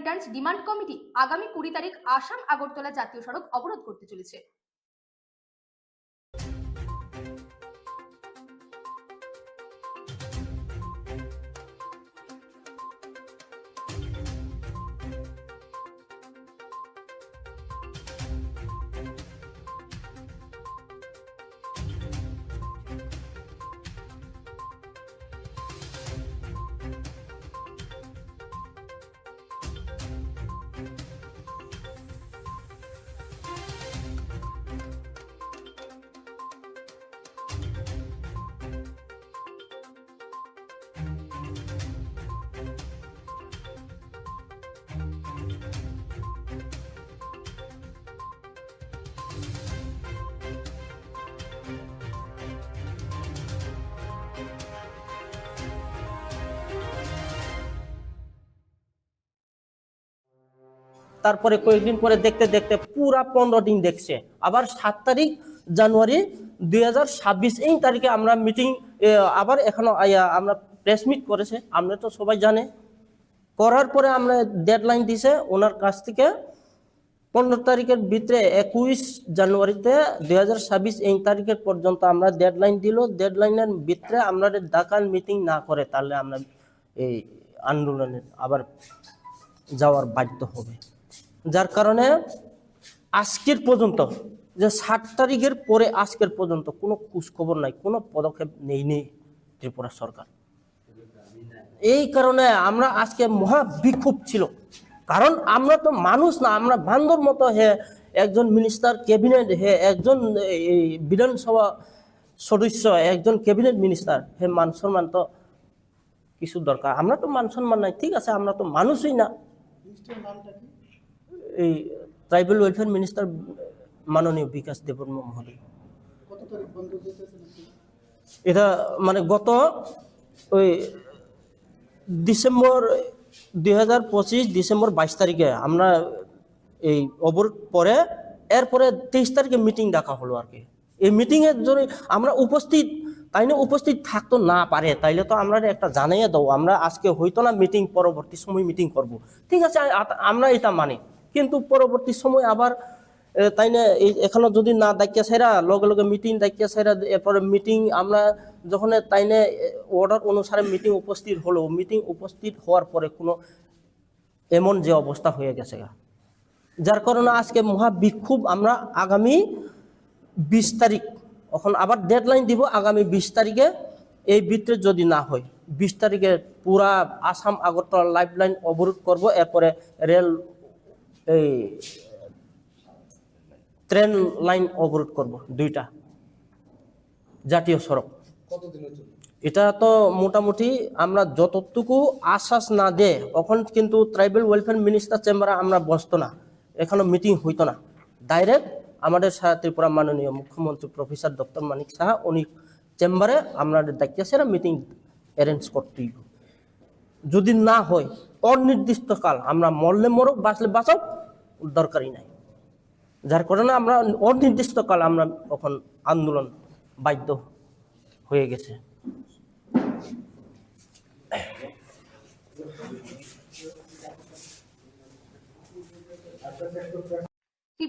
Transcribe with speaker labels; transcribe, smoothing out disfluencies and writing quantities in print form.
Speaker 1: Returns demand committee আগামী 20 তারিখ আসাম আগরতলা জাতীয় সড়ক অবরোধ করতে চলেছে।
Speaker 2: তারপরে কয়েকদিন পরে দেখতে দেখতে পুরা 15 দিন দেখছে। আবার 7 তারিখ জানুয়ারি 2026 এই তারিখে আমরা মিটিং আবার এখনো আমরা প্রেস মিট করেছে, আমরা তো সবাই জানে। করার পরে আমরা ডেডলাইন দিছে ওনার কাছ থেকে 15 তারিখের ভিতরে 21 জানুয়ারিতে 2026 এই তারিখের পর্যন্ত আমরা ডেডলাইন দিল। ডেডলাইনের ভিতরে আমরা ঢাকার মিটিং না করে তাহলে আমরা এই আন্দোলনের আবার যাওয়ার বাধ্য হবে। যার কারণে আজকের পর্যন্ত যে 7 তারিখের পরে আজকের পর্যন্ত কোনো খোঁজখবর নাই, কোনো পদক্ষেপ নেয়নি ত্রিপুরা সরকার। এই কারণে আমরা আজকে মহা বিক্ষোভ ছিল, কারণ আমরা তো মানুষ না, আমরা বান্ধব মতো হে একজন মিনিস্টার ক্যাবিনেট, হে একজন বিধানসভা সদস্য, একজন ক্যাবিনেট মিনিস্টার, হে মান সম্মান তো কিছু দরকার। আমরা তো মান সম্মান নাই, ঠিক আছে, আমরা তো মানুষই না। এই ট্রাইবাল ওয়েলফেয়ার মিনিস্টার মাননীয় বিকাশ দেববর্মা মহোদয়। এটা মানে গত ওই ডিসেম্বর 2025 ডিসেম্বর 22 তারিখে আমরা এই অবরোধ পরে এরপরে 23 তারিখে মিটিং ডাকা হলো আর কি। এই মিটিংয়ে যদি আমরা উপস্থিত থাকতো না পারে তাইলে তো আমরা একটা জানাইয়া দাও, আমরা আজকে হইতো না মিটিং, পরবর্তী সময় মিটিং করব, ঠিক আছে, আমরা এটা মানি। কিন্তু পরবর্তী সময় আবার তাই না এখনো যদি না ডাকিয়া সেরা লগে লগে মিটিং ডাকিয়া সেরা, এরপরে মিটিং আমরা যখন তাই না অর্ডার অনুসারে মিটিং উপস্থিত হলো, মিটিং উপস্থিত হওয়ার পরে কোনো এমন যে অবস্থা হয়ে গেছে, যার কারণে আজকে মহা বিক্ষোভ। আমরা আগামী 20 তারিখ এখন আবার ডেডলাইন দিব, আগামী 20 তারিখে এই ভিতরে যদি না হয় 20 তারিখে পুরা আসাম আগরতলা লাইফ লাইন অবরোধ করব। এরপরে রেল এই ট্রেন লাইন অবরোধ করব, 2টা জাতীয় সড়ক। এটা তো মোটামুটি আমরা যতটুকু আশ্বাস না দে তখন কিন্তু ট্রাইবাল ওয়েলফেয়ার মিনিস্টার চেম্বারে আমরা বসতো না, এখনো মিটিং হইতো না। ডাইরেক্ট আমাদের ত্রিপুরা মাননীয় মুখ্যমন্ত্রী প্রফেসর ডক্টর মানিক সাহা উনি চেম্বারে আমাদের দায়িত্ব সেরা মিটিং অ্যারেঞ্জ করতেই। যদি না হয় অনির্দিষ্টকাল, আমরা মরলে মরক বাঁচলে বাঁচাও, দরকারই নাই। যার কারণে আমরা অনির্দিষ্টকাল আমরা তখন আন্দোলন বাধ্য হয়ে গেছে।